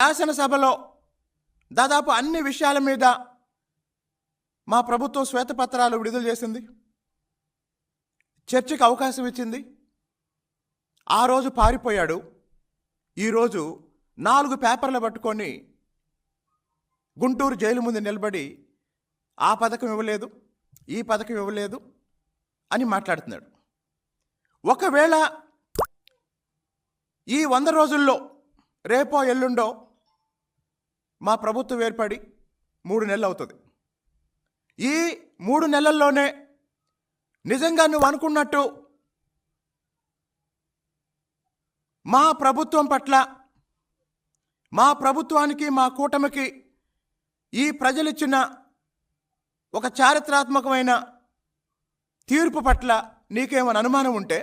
శాసనసభలో దాదాపు అన్ని విషయాల మీద మా ప్రభుత్వం శ్వేతపత్రాలు విడుదల చేసింది, చర్చకు అవకాశం ఇచ్చింది. ఆ రోజు పారిపోయాడు. ఈరోజు 4 పేపర్లు పట్టుకొని గుంటూరు జైలు ముందు నిలబడి ఆ పథకం ఇవ్వలేదు, ఈ పథకం ఇవ్వలేదు అని మాట్లాడుతున్నాడు. ఒకవేళ ఈ 100 రోజుల్లో రేపో ఎల్లుండో మా ప్రభుత్వం ఏర్పడి 3 నెలలు అవుతుంది. ఈ 3 నెలల్లోనే నిజంగా నువ్వు అనుకున్నట్టు మా ప్రభుత్వం పట్ల, మా ప్రభుత్వానికి, మా కూటమికి ఈ ప్రజలిచ్చిన ఒక చారిత్రాత్మకమైన తీర్పు పట్ల నీకేమైనా అనుమానం ఉంటే,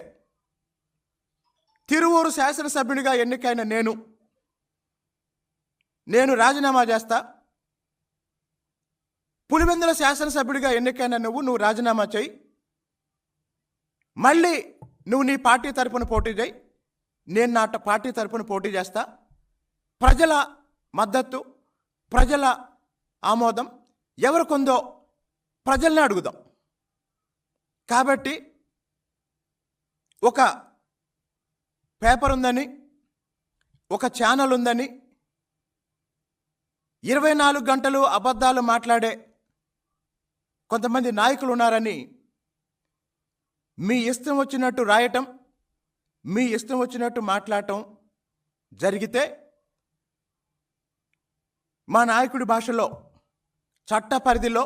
తిరువూరు శాసనసభ్యునిగా ఎన్నికైన నేను రాజీనామా చేస్తా. పులివెందుల శాసనసభ్యుడిగా ఎన్నికైన నువ్వు రాజీనామా చేయి. మళ్ళీ నువ్వు నీ పార్టీ తరపున పోటీ చేయి, నేను నా పార్టీ తరపున పోటీ చేస్తా. ప్రజల మద్దతు, ప్రజల ఆమోదం ఎవరికొందో ప్రజల్ని అడుగుదాం. కాబట్టి ఒక పేపర్ ఉందని, ఒక ఛానల్ ఉందని, 24 గంటలు అబద్ధాలు మాట్లాడే కొంతమంది నాయకులు ఉన్నారని మీ ఇష్టం వచ్చినట్టు రాయటం, మీ ఇష్టం వచ్చినట్టు మాట్లాడటం జరిగితే మా నాయకుడి భాషలో చట్ట పరిధిలో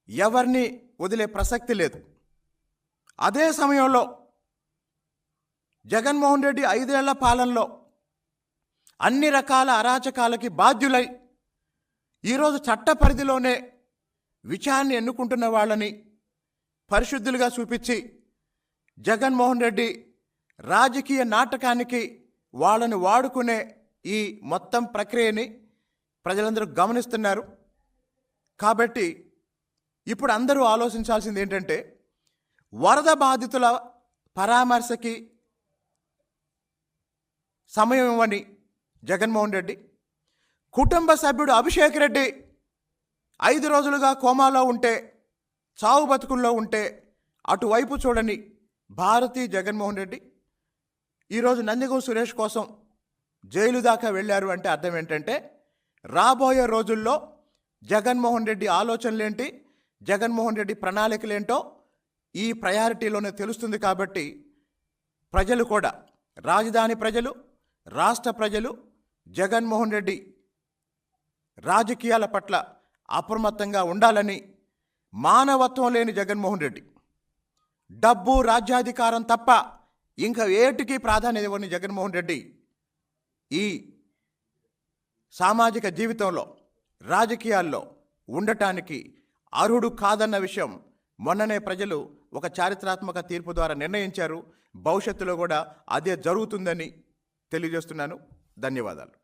ఎవరిని వదిలే ప్రసక్తి లేదు. అదే సమయంలో జగన్మోహన్ రెడ్డి 5 ఏళ్ల పాలనలో అన్ని రకాల అరాచకాలకి బాధ్యులై ఈరోజు చట్ట పరిధిలోనే విచారణ ఎన్నుకుంటున్న వాళ్ళని పరిశుద్ధులుగా చూపించి జగన్మోహన్ రెడ్డి రాజకీయ నాటకానికి వాళ్ళని వాడుకునే ఈ మొత్తం ప్రక్రియని ప్రజలందరూ గమనిస్తున్నారు. కాబట్టి ఇప్పుడు అందరూ ఆలోచించాల్సింది ఏంటంటే, వరద బాధితుల పరామర్శకి సమయం ఇవ్వని జగన్మోహన్ రెడ్డి, కుటుంబ సభ్యుడు అభిషేక్ రెడ్డి 5 రోజులుగా కోమాలో ఉంటే, చావు బతుకుల్లో ఉంటే అటువైపు చూడని భారతీ జగన్మోహన్ రెడ్డి ఈరోజు నందిగం సురేష్ కోసం జైలు దాకా వెళ్ళారు. అంటే అర్థం ఏంటంటే, రాబోయే రోజుల్లో జగన్మోహన్ రెడ్డి ఆలోచనలేంటి, జగన్మోహన్ రెడ్డి ప్రణాళికలేంటో ఈ ప్రయారిటీలోనే తెలుస్తుంది. కాబట్టి ప్రజలు కూడా, రాజధాని ప్రజలు, రాష్ట్ర ప్రజలు జగన్మోహన్ రెడ్డి రాజకీయాల పట్ల అప్రమత్తంగా ఉండాలని, మానవత్వం లేని జగన్మోహన్ రెడ్డి, డబ్బు రాజ్యాధికారం తప్ప ఇంకా ఏటికి ప్రాధాన్యత ఇవ్వని జగన్మోహన్ రెడ్డి ఈ సామాజిక జీవితంలో, రాజకీయాల్లో ఉండటానికి అర్హుడు కాదన్న విషయం మొన్ననే ప్రజలు ఒక చారిత్రాత్మక తీర్పు ద్వారా నిర్ణయించారు. భవిష్యత్తులో కూడా అదే జరుగుతుందని తెలియజేస్తున్నాను. ధన్యవాదాలు.